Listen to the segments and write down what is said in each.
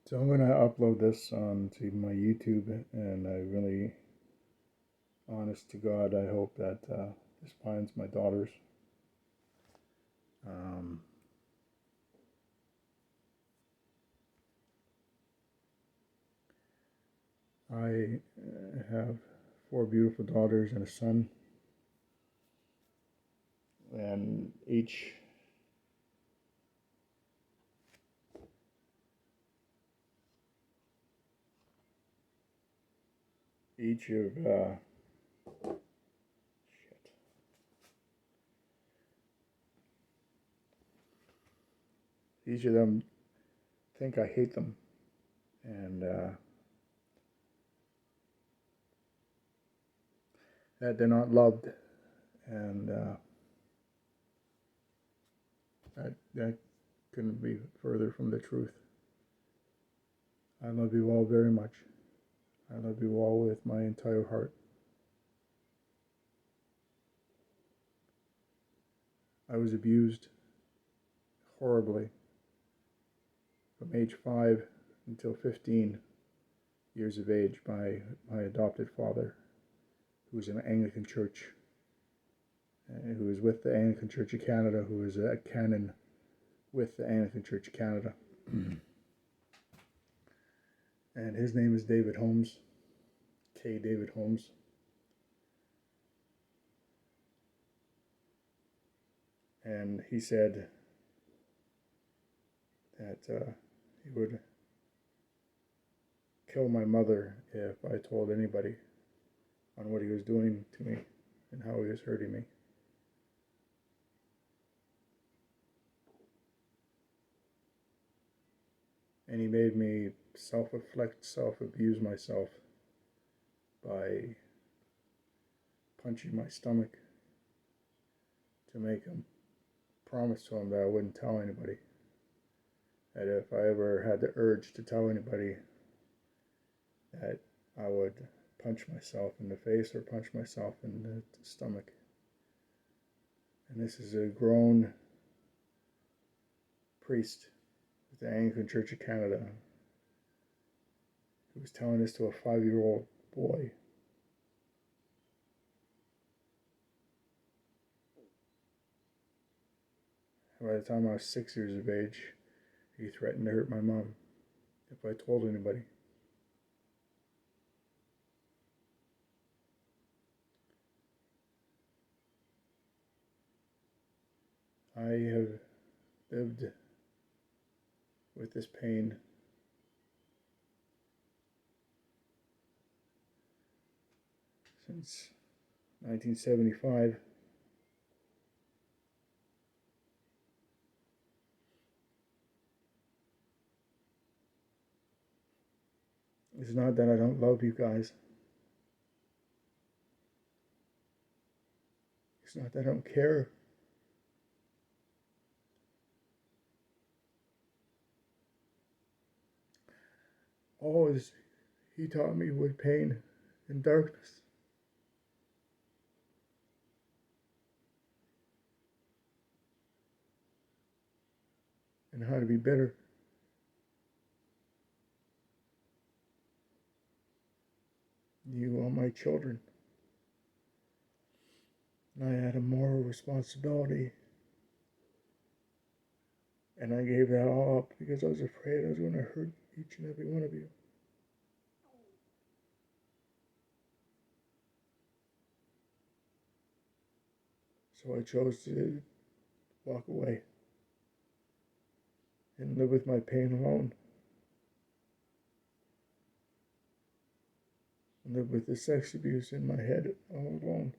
So I'm going to upload this onto my YouTube, and I really, honest to God, I hope that this finds my daughters. Um, I have four beautiful daughters and a son, and each of shit, each of them think I hate them, and that they're not loved, and that couldn't be further from the truth. I love you all very much. I love you all with my entire heart. I was abused horribly from age 5 until 15 years of age by my adopted father, who was in the Anglican Church, who was with the Anglican Church of Canada, who was a canon with the Anglican Church of Canada. And his name is David Holmes, K. David Holmes. And he said that he would kill my mother if I told anybody on what he was doing to me and how he was hurting me. And he made me self-afflict, self-abuse myself by punching my stomach to make him promise to him that I wouldn't tell anybody. That if I ever had the urge to tell anybody, that I would punch myself in the face or punch myself in the stomach. And this is a grown priest with the Anglican Church of Canada who was telling this to a 5-year-old boy. By the time I was 6 years of age, he threatened to hurt my mom if I told anybody. I have lived with this pain since 1975. It's not that I don't love you guys. It's not that I don't care. Always, he taught me with pain and darkness. And how to be better. You are my children. And I had a moral responsibility. And I gave that all up because I was afraid I was going to hurt each and every one of you. So I chose to walk away and live with my pain alone. And live with the sex abuse in my head all alone.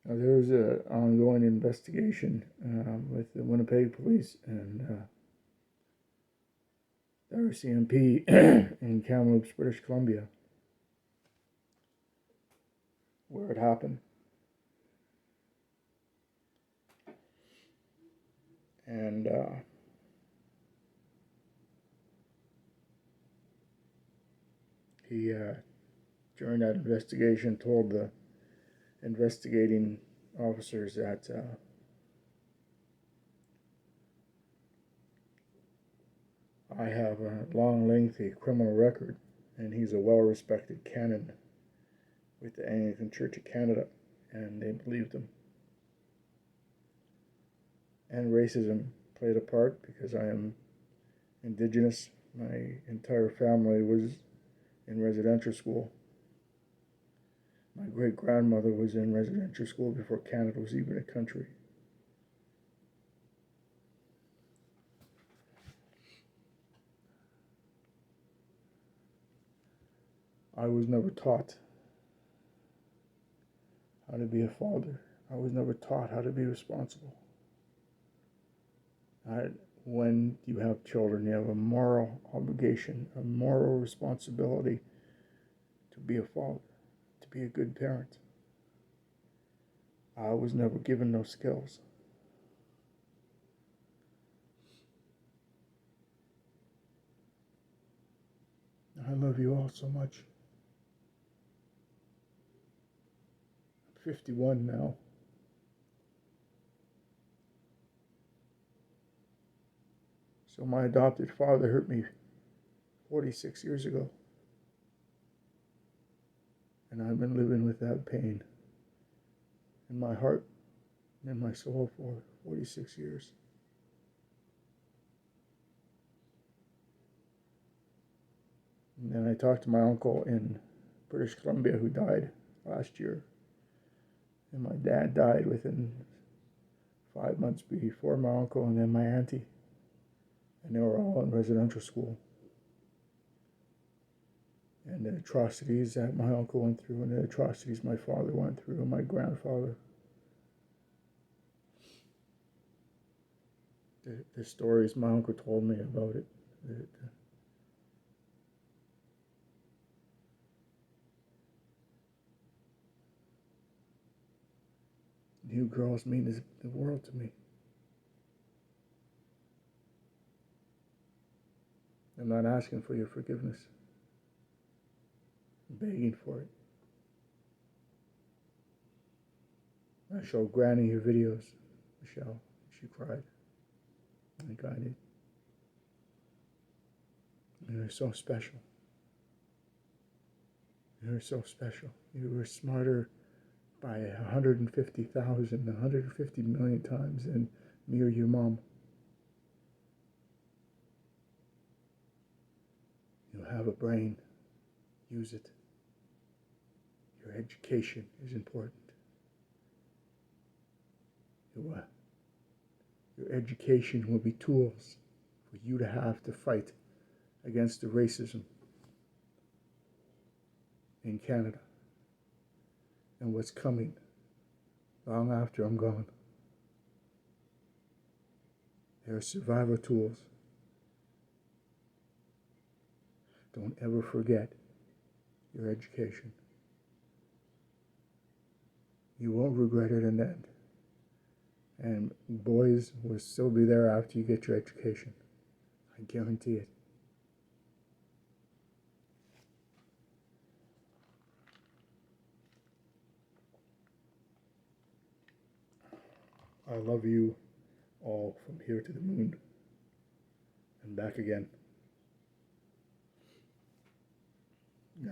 Now, there's an ongoing investigation with the Winnipeg police and the RCMP in Kamloops, British Columbia, where it happened. And he during that investigation told the investigating officers that I have a long, lengthy criminal record, and he's a well-respected canon with the Anglican Church of Canada, and they believed him. And racism played a part because I am Indigenous. My entire family was in residential school. My great-grandmother was in residential school before Canada was even a country. I was never taught how to be a father. I was never taught how to be responsible. When you have children, you have a moral obligation, a moral responsibility to be a father, to be a good parent. I was never given those skills. I love you all so much. I'm 51 now. So my adopted father hurt me 46 years ago. And I've been living with that pain in my heart and in my soul for 46 years. And then I talked to my uncle in British Columbia who died last year. And my dad died within 5 months before my uncle, and then my auntie. And they were all in residential school. And the atrocities that my uncle went through, and the atrocities my father went through, and my grandfather. The stories my uncle told me about it. You girls mean the world to me. I'm not asking for your forgiveness. I'm begging for it. I showed Granny your videos, Michele. She cried. Like I did. You're so special. You're so special. You were smarter by 150,000, 150 million times than me or your mom. You have a brain. Use it. Your education is important. Your education will be tools for you to have to fight against the racism in Canada and what's coming long after I'm gone. There are survival tools. Don't ever forget your education. You won't regret it in the end. And boys will still be there after you get your education. I guarantee it. I love you all from here to the moon and back again.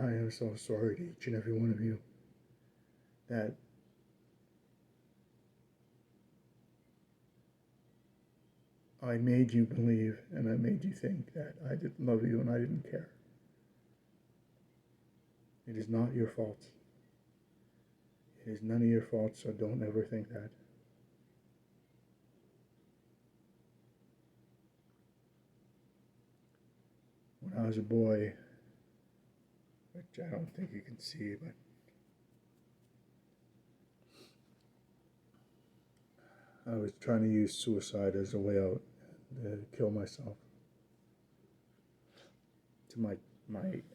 I am so sorry to each and every one of you that I made you believe and I made you think that I didn't love you and I didn't care. It is not your fault. It is none of your fault, so don't ever think that. When I was a boy, which I don't think you can see, but I was trying to use suicide as a way out to kill myself. To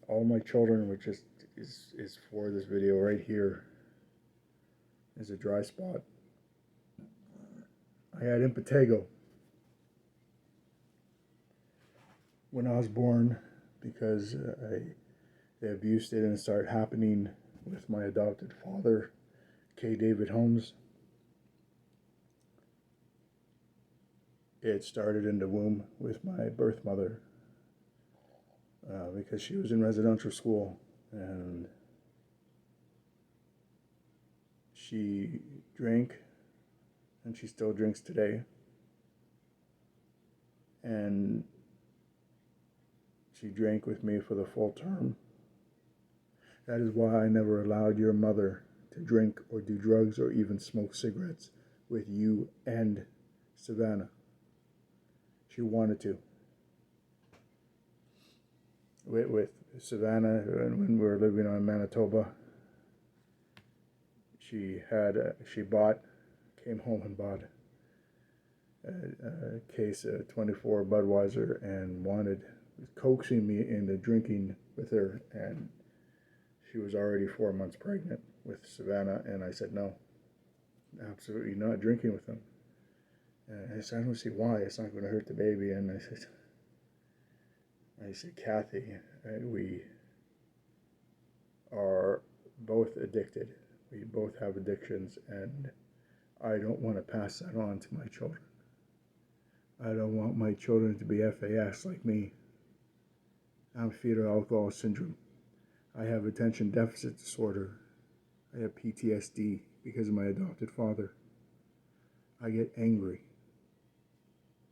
all my children, which is for this video right here, is a dry spot. I had impetigo when I was born because The abuse didn't start happening with my adopted father, K. David Holmes. It started in the womb with my birth mother, because she was in residential school, and she drank, and she still drinks today, and she drank with me for the full term. That is why I never allowed your mother to drink or do drugs or even smoke cigarettes with you and Savannah. She wanted to. With Savannah, when we were living on Manitoba, she came home and bought a case of 24 Budweiser and was coaxing me into drinking with her, and she was already 4 months pregnant with Savannah, and I said, no, absolutely not drinking with them. And I said, I don't see why, it's not going to hurt the baby. And I said, Kathy, we are both addicted. We both have addictions, and I don't want to pass that on to my children. I don't want my children to be FAS like me. I have fetal alcohol syndrome. I have attention deficit disorder. I have PTSD because of my adopted father. I get angry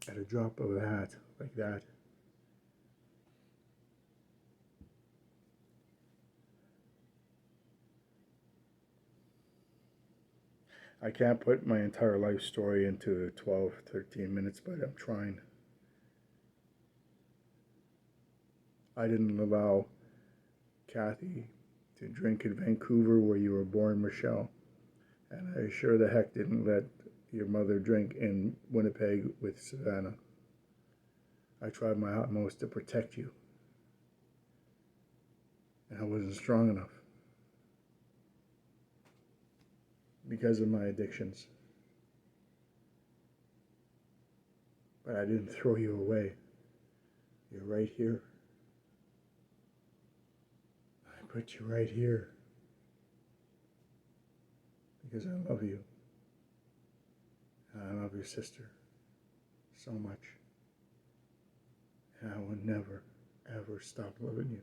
at a drop of a hat like that. I can't put my entire life story into 12, 13 minutes, but I'm trying. I didn't allow Kathy to drink in Vancouver where you were born, Michele. And I sure the heck didn't let your mother drink in Winnipeg with Savannah. I tried my utmost to protect you, and I wasn't strong enough because of my addictions. But I didn't throw you away. You're right here. I put you right here because I love you. And I love your sister so much. And I will never, ever stop loving you.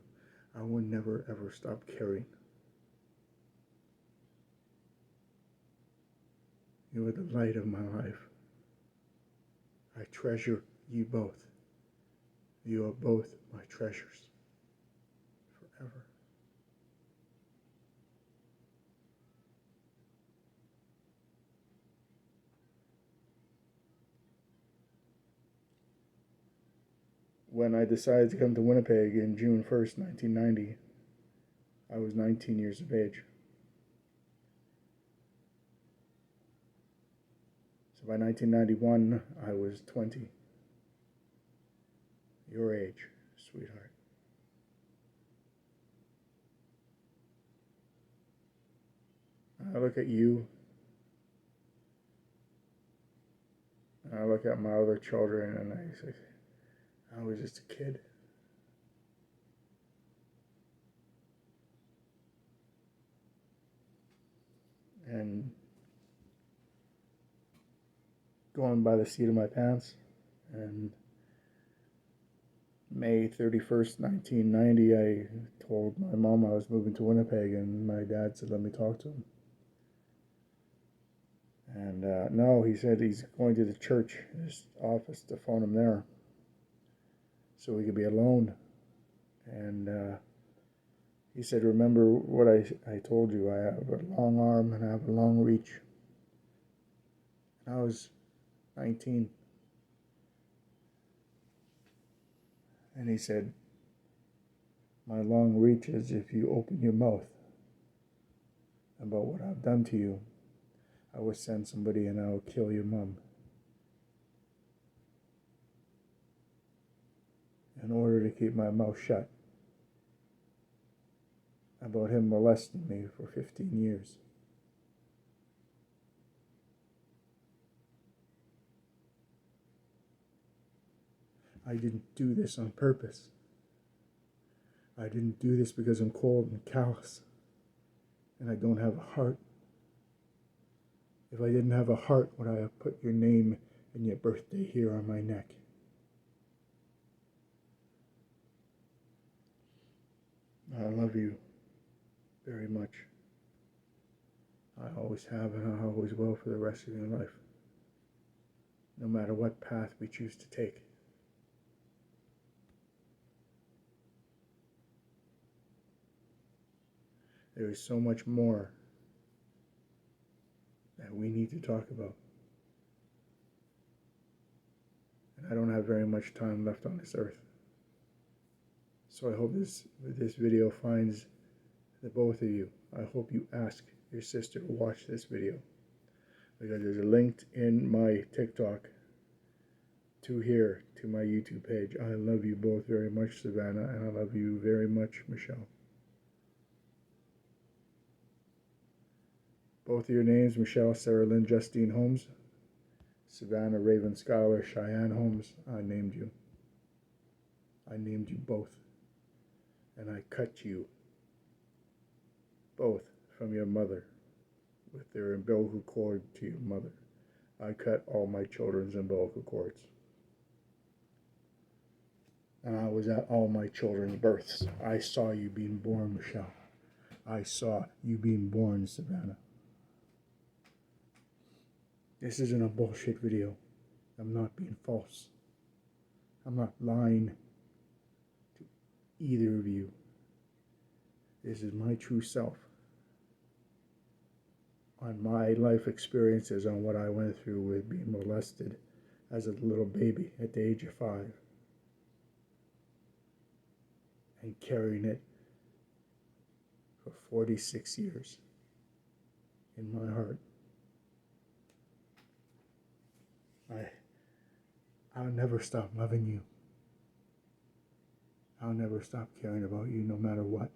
I will never, ever stop caring. You are the light of my life. I treasure you both. You are both my treasures forever. When I decided to come to Winnipeg in June 1st, 1990, I was 19 years of age. So by 1991, I was 20. Your age, sweetheart. I look at you, and I look at my other children, and I say, I was just a kid. And going by the seat of my pants, and May 31st, 1990, I told my mom I was moving to Winnipeg, and my dad said, let me talk to him. And no, he said he's going to the church, his office, to phone him there so we could be alone. And he said, remember what I told you, I have a long arm and I have a long reach. And I was 19. And he said, my long reach is if you open your mouth about what I've done to you, I will send somebody and I will kill your mom. In order to keep my mouth shut about him molesting me for 15 years. I didn't do this on purpose. I didn't do this because I'm cold and callous and I don't have a heart. If I didn't have a heart, would I have put your name and your birthday here on my neck? I love you very much. I always have and I always will for the rest of your life, no matter what path we choose to take. There is so much more that we need to talk about. And I don't have very much time left on this earth. So I hope this video finds the both of you. I hope you ask your sister to watch this video, because there's a link in my TikTok to here, to my YouTube page. I love you both very much, Savannah, and I love you very much, Michele. Both of your names, Michele Sarah Lynn Justine Holmes, Savannah Raven Schuyler Cheyenne Holmes, I named you. I named you both. And I cut you both from your mother with their umbilical cord to your mother. I cut all my children's umbilical cords. And I was at all my children's births. I saw you being born, Michele. I saw you being born, Savannah. This isn't a bullshit video. I'm not being false. I'm not lying to either of you. This is my true self, on my life experiences, on what I went through with being molested as a little baby at the age of 5, and carrying it for 46 years in my heart. I'll never stop loving you. I'll never stop caring about you, no matter what.